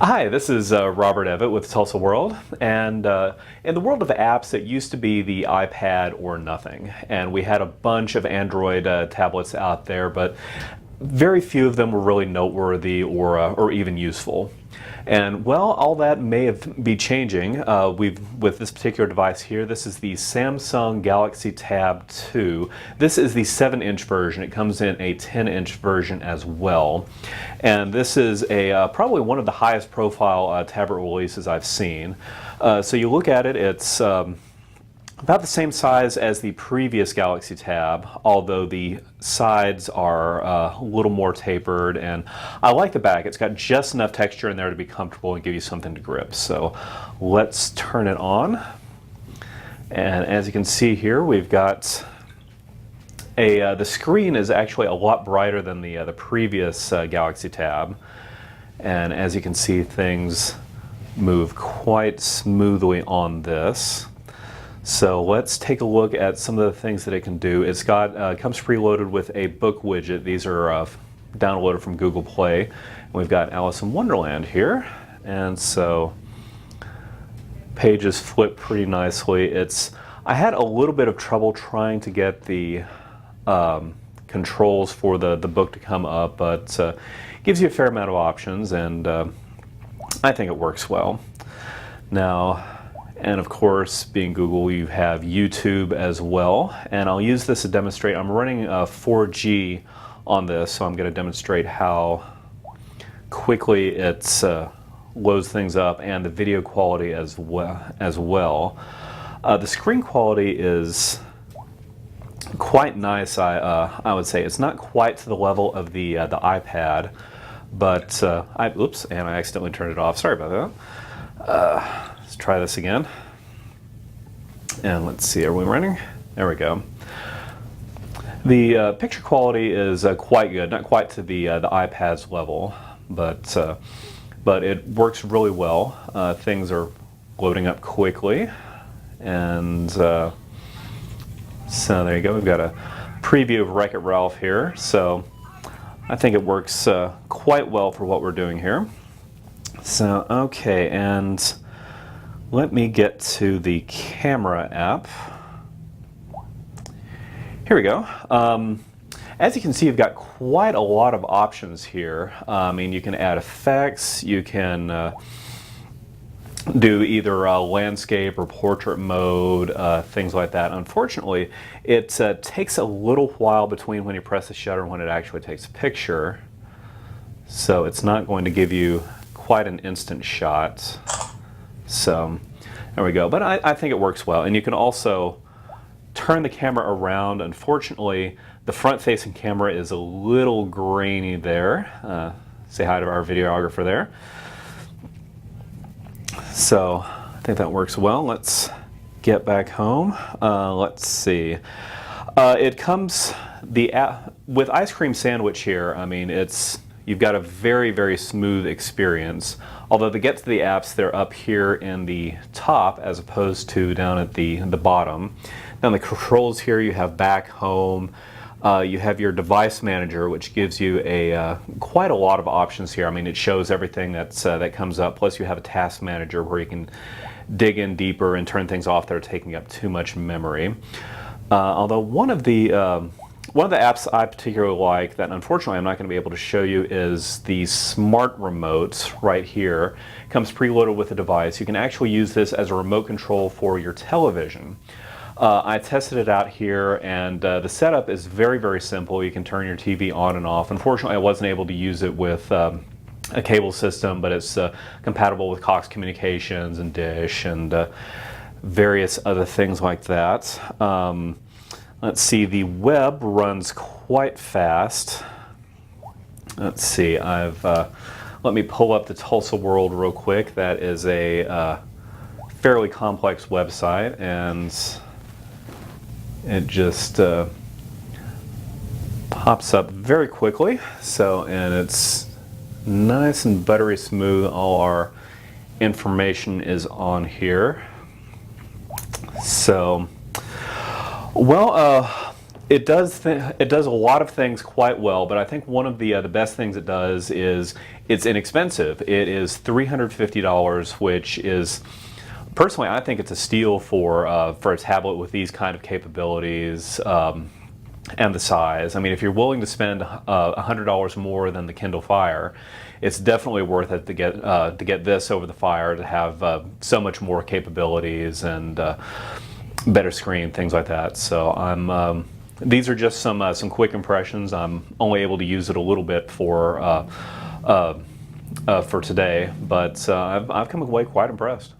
Hi, this is Robert Evett with Tulsa World, and in the world of apps, it used to be the iPad or nothing, and we had a bunch of Android tablets out there, but very few of them were really noteworthy or even useful. And well, all that may be changing. With this particular device here, this is the Samsung Galaxy Tab 2. This is the 7-inch version. It comes in a 10-inch version as well. And this is probably one of the highest profile tablet releases I've seen. So you look at it, it's about the same size as the previous Galaxy Tab, although the sides are a little more tapered, and I like the back. It's got just enough texture in there to be comfortable and give you something to grip. So let's turn it on. And as you can see here, we've got the screen is actually a lot brighter than the previous Galaxy Tab. And as you can see, things move quite smoothly on this. So let's take a look at some of the things that it can do. It's got comes preloaded with a book widget. These are downloaded from Google Play. And we've got Alice in Wonderland here, and so pages flip pretty nicely. I had a little bit of trouble trying to get the controls for the book to come up, but gives you a fair amount of options, and I think it works well. Now. And of course, being Google, you have YouTube as well. And I'll use this to demonstrate. I'm running 4G on this, so I'm going to demonstrate how quickly it loads things up, and the video quality as well. The screen quality is quite nice. I would say it's not quite to the level of the iPad, but oops, and I accidentally turned it off. Sorry about that. Let's try this again. And let's see, are we running? There we go. The picture quality is quite good, not quite to the iPad's level, but it works really well. Things are loading up quickly, and so there you go. We've got a preview of Wreck-It Ralph here, so I think it works quite well for what we're doing here. So okay, and let me get to the camera app. Here we go. As you can see, you've got quite a lot of options here. I mean, you can add effects, you can do either landscape or portrait mode, things like that. Unfortunately, it takes a little while between when you press the shutter and when it actually takes a picture. So it's not going to give you quite an instant shot. So there we go, but I think it works well. And you can also turn the camera around. Unfortunately, the front-facing camera is a little grainy there. Say hi to our videographer there. So I think that works well. Let's get back home. Let's see. It comes with Ice Cream Sandwich here. I mean, you've got a very, very smooth experience. Although to get to the apps, they're up here in the top as opposed to down at the bottom. Now the controls here, you have back, home, you have your device manager, which gives you quite a lot of options here. I mean, it shows everything that comes up. Plus you have a task manager where you can dig in deeper and turn things off that are taking up too much memory. Although one of the apps I particularly like that unfortunately I'm not going to be able to show you is the smart remote right here. It comes preloaded with the device. You can actually use this as a remote control for your television. I tested it out here, and the setup is very, very simple. You can turn your TV on and off. Unfortunately, I wasn't able to use it with a cable system, but it's compatible with Cox Communications and Dish and various other things like that. Let's see, the web runs quite fast. Let's see, let me pull up the Tulsa World real quick. That is a fairly complex website, and it just pops up very quickly. So, and it's nice and buttery smooth. All our information is on here. So, well, It does a lot of things quite well, but I think one of the best things it does is it's inexpensive. It is $350, which is personally I think it's a steal for a tablet with these kind of capabilities. And the size. I mean, if you're willing to spend $100 more than the Kindle Fire, it's definitely worth it to get this over the Fire, to have so much more capabilities and better screen, things like that. So these are just some quick impressions. I'm only able to use it a little bit for today, but I've come away quite impressed.